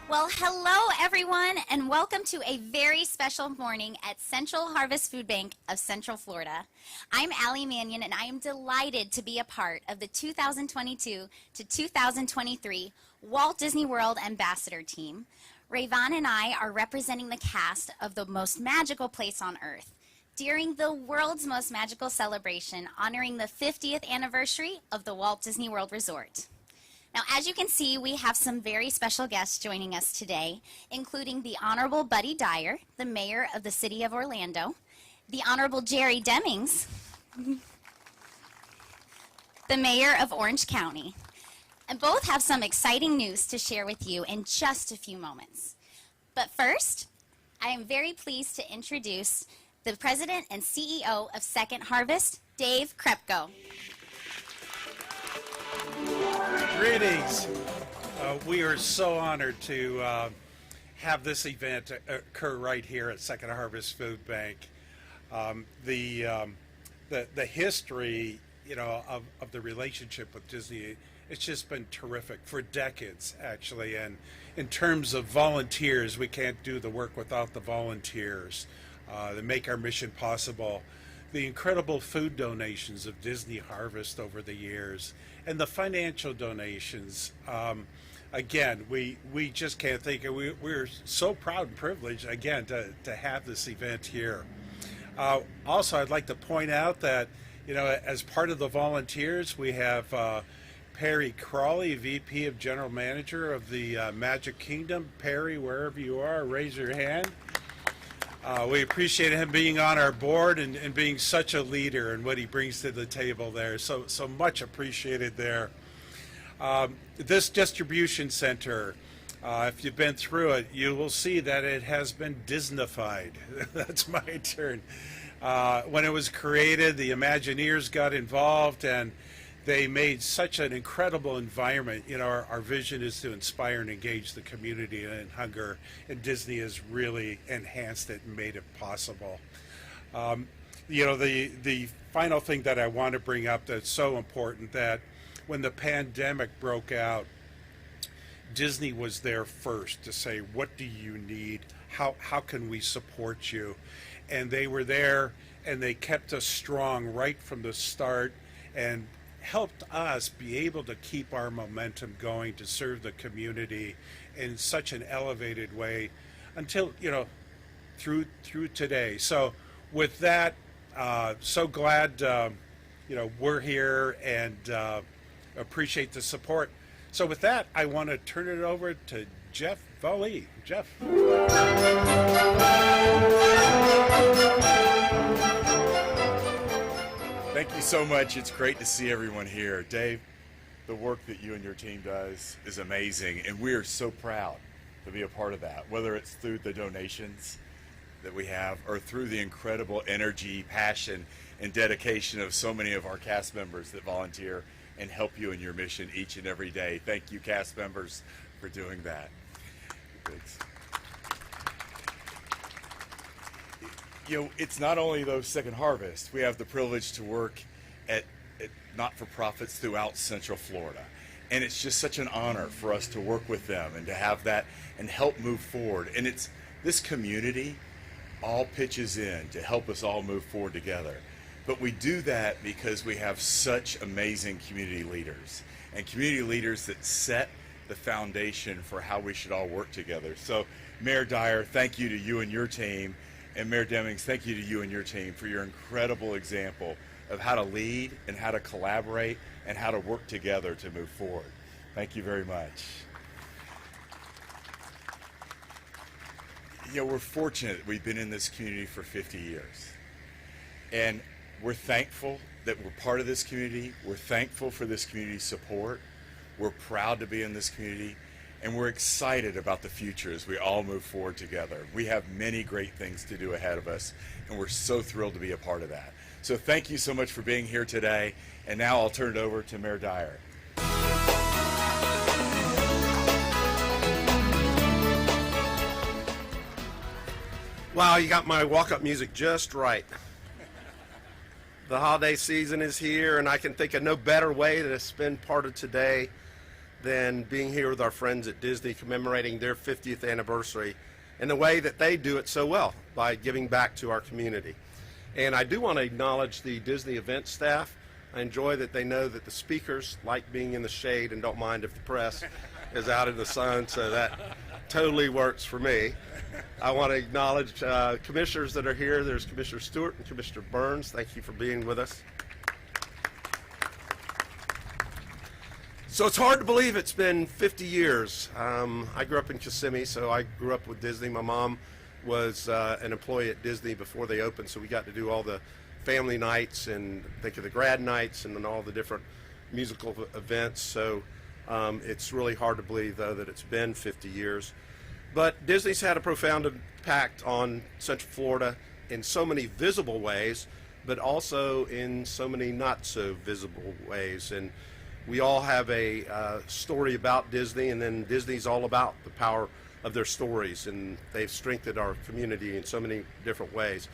Well, hello everyone, and welcome to a very special morning at Central Harvest Food Bank of Central Florida. I'm Allie Mannion, and I am delighted to be a part of the 2022 to 2023 Walt Disney World Ambassador Team. Rayvon and I are representing the cast of The Most Magical Place on Earth during the world's most magical celebration honoring the 50th anniversary of the Walt Disney World Resort. Now, as you can see, we have some very special guests joining us today, including the Honorable Buddy Dyer, the Mayor of the City of Orlando, the Honorable Jerry Demings, the Mayor of Orange County, and both have some exciting news to share with you in just a few moments. But first, I am very pleased to introduce the President and CEO of Second Harvest, Dave Krepko. Greetings. We are so honored to have this event occur right here at Second Harvest Food Bank. The history, of the relationship with Disney, it's just been terrific for decades, actually. And in terms of volunteers, we can't do the work without the volunteers that make our mission possible. The incredible food donations of Disney Harvest over the years, and the financial donations. Again, we just can't think of, we're so proud and privileged, again, to have this event here. Also, I'd like to point out that, as part of the volunteers, we have Perry Crawley, VP of General Manager of the Magic Kingdom. Perry, wherever you are, raise your hand. We appreciate him being on our board and being such a leader and what he brings to the table there. So much appreciated there. This distribution center, if you've been through it, you will see that it has been Disneyfied. That's my turn. When it was created, the Imagineers got involved and they made such an incredible environment. Our vision is to inspire and engage the community in hunger, and Disney has really enhanced it and made it possible. The final thing that I want to bring up that's so important, that when the pandemic broke out, Disney was there first to say, what do you need? How can we support you? And they were there, and they kept us strong right from the start, and helped us be able to keep our momentum going to serve the community in such an elevated way until, through today. So with that, so glad, we're here and appreciate the support. So with that, I want to turn it over to Jeff Foley. Jeff. Thank you so much. It's great to see everyone here. Dave, the work that you and your team does is amazing, and we are so proud to be a part of that, whether it's through the donations that we have or through the incredible energy, passion, and dedication of so many of our cast members that volunteer and help you in your mission each and every day. Thank you, cast members, for doing that. Thanks. It's not only those Second Harvest. We have the privilege to work at not-for-profits throughout Central Florida. And it's just such an honor for us to work with them and to have that and help move forward. And it's this community all pitches in to help us all move forward together. But we do that because we have such amazing community leaders, and community leaders that set the foundation for how we should all work together. So Mayor Dyer, thank you to you and your team. And Mayor Demings, thank you to you and your team for your incredible example of how to lead and how to collaborate and how to work together to move forward. Thank you very much. We're fortunate we've been in this community for 50 years. And we're thankful that we're part of this community. We're thankful for this community's support. We're proud to be in this community. And we're excited about the future as we all move forward together. We have many great things to do ahead of us, and we're so thrilled to be a part of that. So thank you so much for being here today. And now I'll turn it over to Mayor Dyer. Wow, you got my walk-up music just right. The holiday season is here, and I can think of no better way to spend part of today than being here with our friends at Disney commemorating their 50th anniversary in the way that they do it so well, by giving back to our community. And I do want to acknowledge the Disney event staff. I enjoy that they know that the speakers like being in the shade and don't mind if the press is out in the sun, so that totally works for me. I want to acknowledge commissioners that are here. There's Commissioner Stewart and Commissioner Burns. Thank you for being with us. So it's hard to believe it's been 50 years. I grew up in Kissimmee, so I grew up with Disney. My mom was an employee at Disney before they opened, so we got to do all the family nights and think of the grad nights and then all the different musical events. So it's really hard to believe, though, that it's been 50 years. But Disney's had a profound impact on Central Florida in so many visible ways, but also in so many not so visible ways. And we all have a story about Disney, and then Disney's all about the power of their stories, and they've strengthened our community in so many different ways.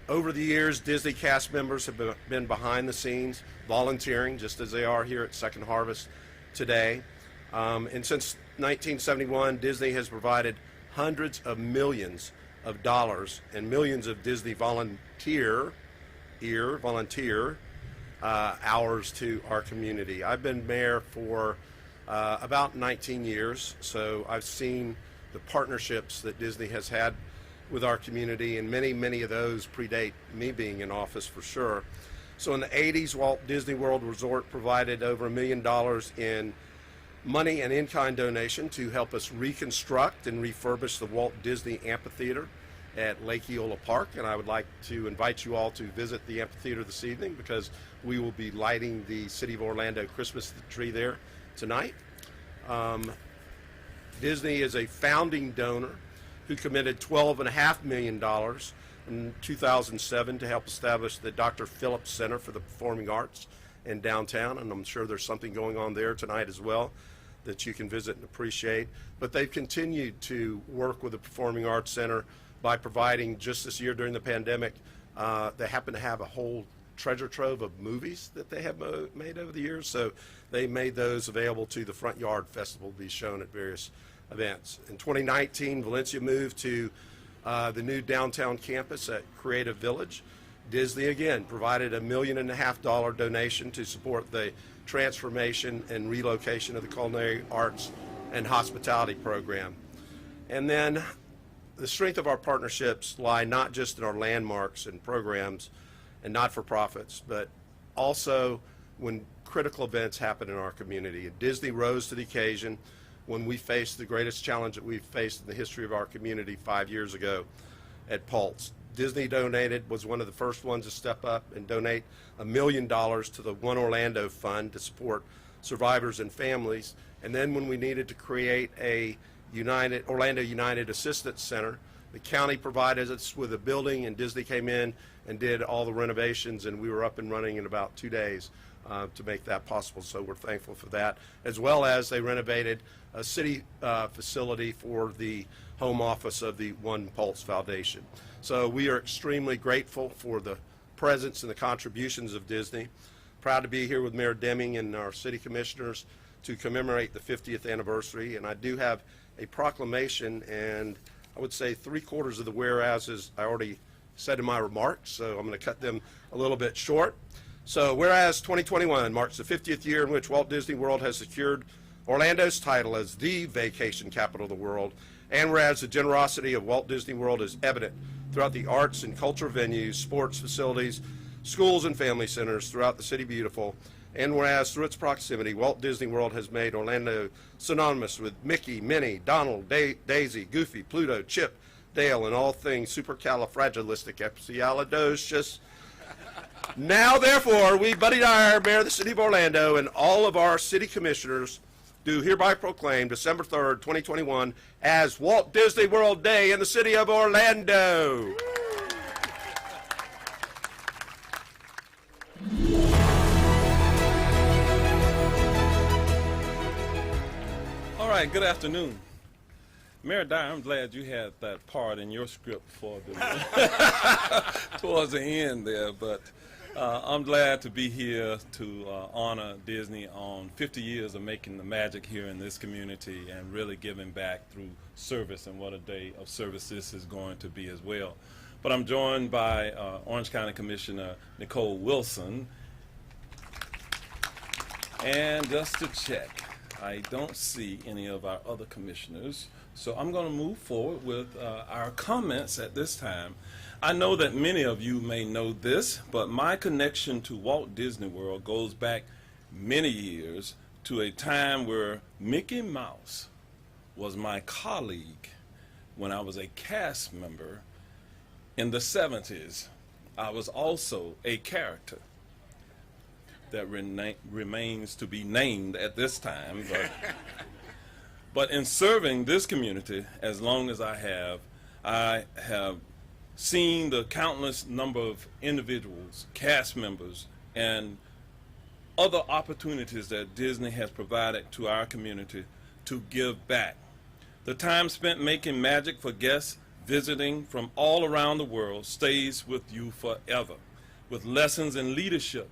Over the years, Disney cast members have been behind the scenes, volunteering, just as they are here at Second Harvest today. And since 1971, Disney has provided hundreds of millions of dollars and millions of Disney volunteer hours to our community. I've been mayor for about 19 years, so I've seen the partnerships that Disney has had with our community, and many of those predate me being in office for sure. So in the 80s, Walt Disney World Resort provided over $1 million in money and in-kind donation to help us reconstruct and refurbish the Walt Disney Amphitheater at Lake Eola Park, and I would like to invite you all to visit the amphitheater this evening because we will be lighting the City of Orlando Christmas tree there tonight. Disney is a founding donor who committed $12.5 million in 2007 to help establish the Dr. Phillips Center for the Performing Arts in downtown, and I'm sure there's something going on there tonight as well that you can visit and appreciate. But they've continued to work with the Performing Arts Center by providing, just this year during the pandemic, they happen to have a whole treasure trove of movies that they have made over the years, so they made those available to the Front Yard Festival to be shown at various events. In 2019, Valencia moved to the new downtown campus at Creative Village. Disney again provided $1.5 million donation to support the transformation and relocation of the culinary arts and hospitality program. And then the strength of our partnerships lie not just in our landmarks and programs and not-for-profits, but also when critical events happen in our community. Disney rose to the occasion when we faced the greatest challenge that we've faced in the history of our community 5 years ago at Pulse. Disney was one of the first ones to step up and donate $1 million to the One Orlando Fund to support survivors and families. And then when we needed to create a Orlando United Assistance Center, the county provided us with a building, and Disney came in and did all the renovations, and we were up and running in about 2 days to make that possible. So we're thankful for that, as well as they renovated a city facility for the home office of the One Pulse Foundation. So we are extremely grateful for the presence and the contributions of Disney. Proud to be here with Mayor Deming and our city commissioners to commemorate the 50th anniversary. And I do have a proclamation, and I would say 3/4 of the whereases I already said in my remarks, so I'm going to cut them a little bit short. So whereas 2021 marks the 50th year in which Walt Disney World has secured Orlando's title as the vacation capital of the world, and whereas the generosity of Walt Disney World is evident throughout the arts and culture venues, sports facilities, schools and family centers throughout the city beautiful, and whereas through its proximity, Walt Disney World has made Orlando synonymous with Mickey, Minnie, Donald, Daisy, Goofy, Pluto, Chip, Dale, and all things supercalifragilisticexpialidocious. Now, therefore, we, Buddy Dyer, Mayor of the City of Orlando, and all of our city commissioners do hereby proclaim December 3rd, 2021 as Walt Disney World Day in the City of Orlando. All right, good afternoon. Mayor Dyer, I'm glad you had that part in your script for the towards the end there, but I'm glad to be here to honor Disney on 50 years of making the magic here in this community and really giving back through service, and what a day of service this is going to be as well. But I'm joined by Orange County Commissioner Nicole Wilson. And just to check, I don't see any of our other commissioners, so I'm going to move forward with our comments at this time. I know that many of you may know this, but my connection to Walt Disney World goes back many years to a time where Mickey Mouse was my colleague when I was a cast member in the 70s. I was also a character that remains to be named at this time. But in serving this community as long as I have seen the countless number of individuals, cast members, and other opportunities that Disney has provided to our community to give back. The time spent making magic for guests visiting from all around the world stays with you forever, with lessons in leadership,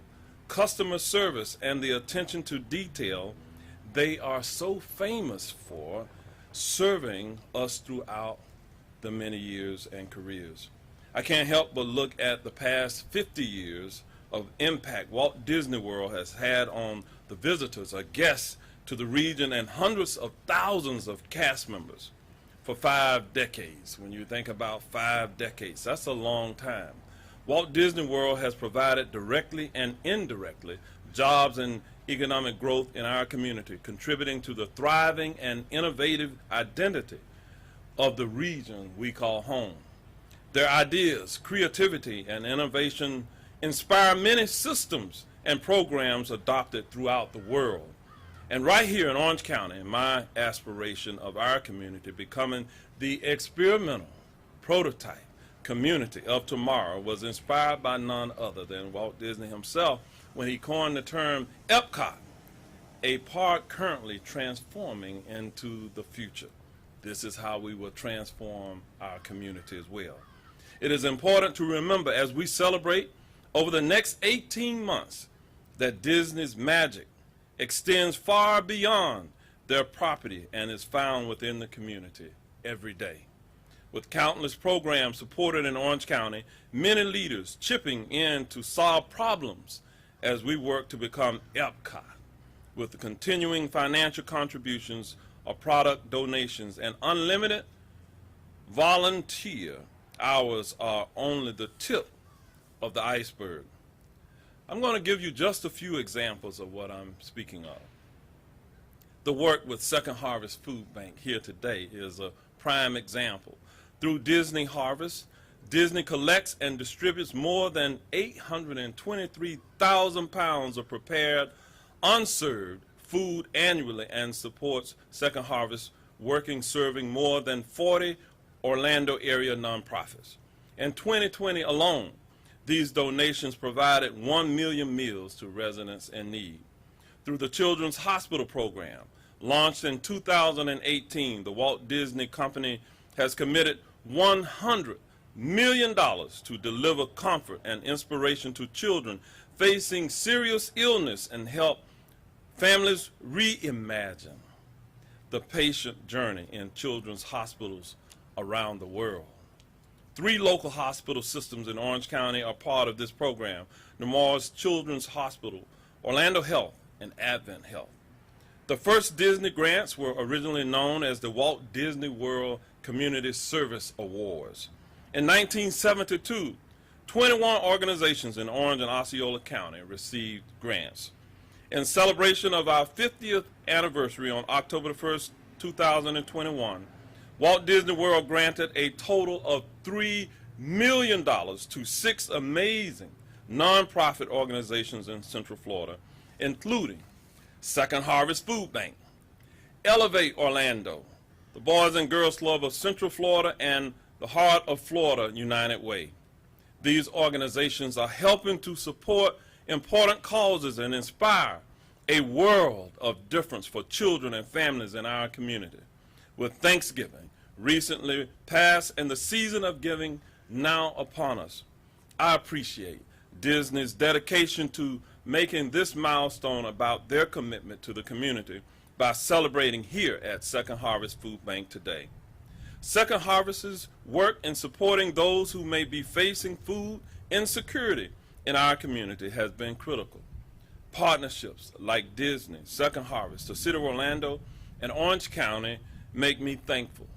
customer service, and the attention to detail they are so famous for, serving us throughout the many years and careers. I can't help but look at the past 50 years of impact Walt Disney World has had on the visitors or guests to the region, and hundreds of thousands of cast members for 5 decades. When you think about 5 decades, that's a long time. Walt Disney World has provided directly and indirectly jobs and economic growth in our community, contributing to the thriving and innovative identity of the region we call home. Their ideas, creativity, and innovation inspire many systems and programs adopted throughout the world. And right here in Orange County, my aspiration of our community becoming the experimental prototype community of tomorrow was inspired by none other than Walt Disney himself when he coined the term Epcot, a park currently transforming into the future. This is how we will transform our community as well. It is important to remember as we celebrate over the next 18 months that Disney's magic extends far beyond their property and is found within the community every day. With countless programs supported in Orange County, many leaders chipping in to solve problems as we work to become Epcot, with the continuing financial contributions of product donations and unlimited volunteer hours are only the tip of the iceberg. I'm going to give you just a few examples of what I'm speaking of. The work with Second Harvest Food Bank here today is a prime example. Through Disney Harvest, Disney collects and distributes more than 823,000 pounds of prepared, unserved food annually and supports Second Harvest, serving more than 40 Orlando area nonprofits. In 2020 alone, these donations provided 1 million meals to residents in need. Through the Children's Hospital Program, launched in 2018, the Walt Disney Company has committed $100 million to deliver comfort and inspiration to children facing serious illness and help families reimagine the patient journey in children's hospitals around the world. 3 local hospital systems in Orange County are part of this program: Nemours Children's Hospital, Orlando Health, and Advent Health. The first Disney grants were originally known as the Walt Disney World Community Service Awards. In 1972, 21 organizations in Orange and Osceola County received grants. In celebration of our 50th anniversary on October 1st, 2021, Walt Disney World granted a total of $3 million to 6 amazing nonprofit organizations in Central Florida, including Second Harvest Food Bank, Elevate Orlando, the Boys and Girls Club of Central Florida, and the Heart of Florida United Way. These organizations are helping to support important causes and inspire a world of difference for children and families in our community. With Thanksgiving recently passed and the season of giving now upon us, I appreciate Disney's dedication to making this milestone about their commitment to the community by celebrating here at Second Harvest Food Bank today. Second Harvest's work in supporting those who may be facing food insecurity in our community has been critical. Partnerships like Disney, Second Harvest, the City of Orlando, and Orange County make me thankful,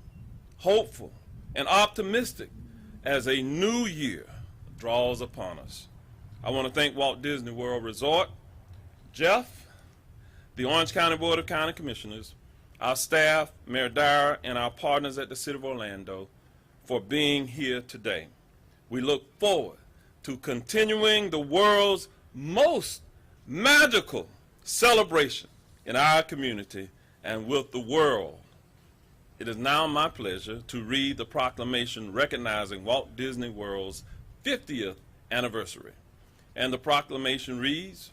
hopeful, and optimistic as a new year draws upon us. I want to thank Walt Disney World Resort, Jeff, the Orange County Board of County Commissioners, our staff, Mayor Dyer, and our partners at the City of Orlando for being here today. We look forward to continuing the world's most magical celebration in our community and with the world. It is now my pleasure to read the proclamation recognizing Walt Disney World's 50th anniversary. And the proclamation reads,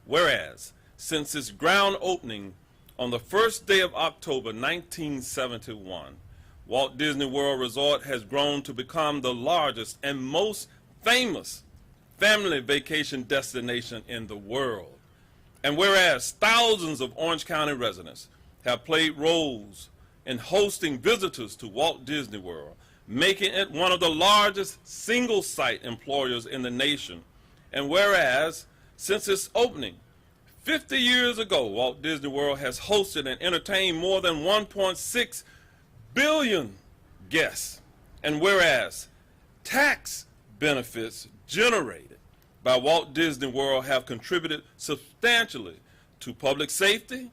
whereas, since its ground opening on the first day of October 1971, Walt Disney World Resort has grown to become the largest and most famous family vacation destination in the world. And whereas thousands of Orange County residents have played roles in hosting visitors to Walt Disney World, making it one of the largest single-site employers in the nation. And whereas, since its opening 50 years ago, Walt Disney World has hosted and entertained more than 1.6 billion guests. And whereas tax benefits generated by Walt Disney World have contributed substantially to public safety,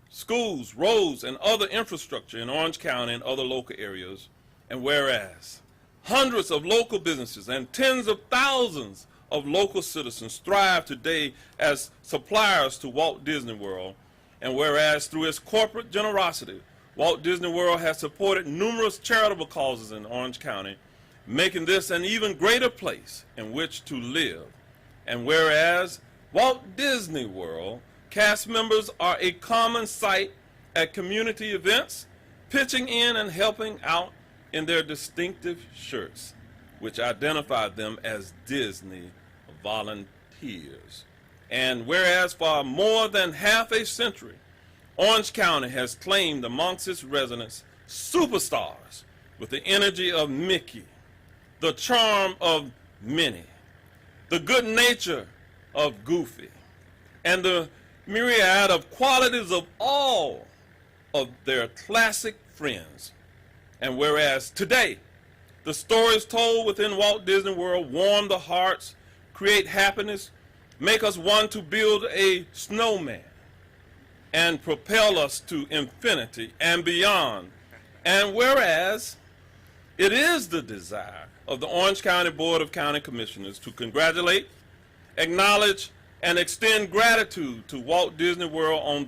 schools, roads, and other infrastructure in Orange County and other local areas. And whereas hundreds of local businesses and tens of thousands of local citizens thrive today as suppliers to Walt Disney World, and whereas through its corporate generosity, Walt Disney World has supported numerous charitable causes in Orange County, making this an even greater place in which to live. And whereas Walt Disney World cast members are a common sight at community events, pitching in and helping out in their distinctive shirts, which identify them as Disney volunteers. And whereas for more than half a century, Orange County has claimed amongst its residents superstars with the energy of Mickey, the charm of Minnie, the good nature of Goofy, and the myriad of qualities of all of their classic friends. And whereas today, the stories told within Walt Disney World warm the hearts, create happiness, make us want to build a snowman, and propel us to infinity and beyond. And whereas it is the desire of the Orange County Board of County Commissioners to congratulate, acknowledge, and extend gratitude to Walt Disney World on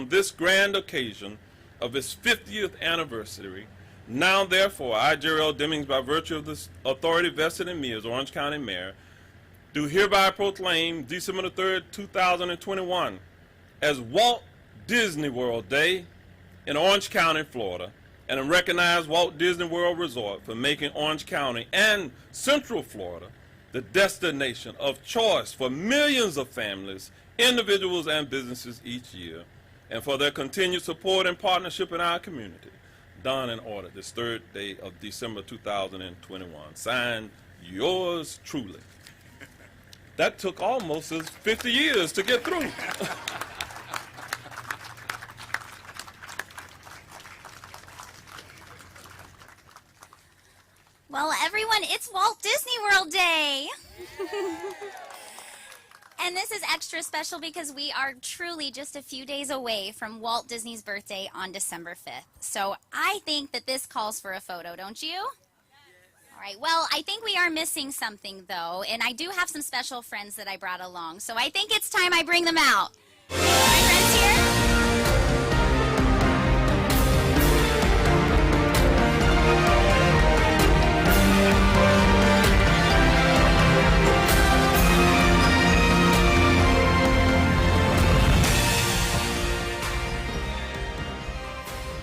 this grand occasion of its 50th anniversary. Now, therefore, I, Jerry Demings, by virtue of this authority vested in me as Orange County Mayor, do hereby proclaim December the 3rd, 2021 as Walt Disney World Day in Orange County, Florida, and recognize Walt Disney World Resort for making Orange County and Central Florida the destination of choice for millions of families, individuals, and businesses each year, and for their continued support and partnership in our community. Done and ordered this 3rd day of December 2021. Signed, yours truly. That took almost 50 years to get through. Well, everyone, it's Walt Disney World Day. And this is extra special because we are truly just a few days away from Walt Disney's birthday on December 5th. So I think that this calls for a photo, don't you? All right, well, I think we are missing something, though, and I do have some special friends that I brought along, so I think it's time I bring them out. My friends here?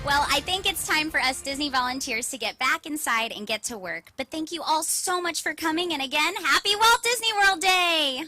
Well, I think it's time for us Disney volunteers to get back inside and get to work. But thank you all so much for coming, and again, happy Walt Disney World Day!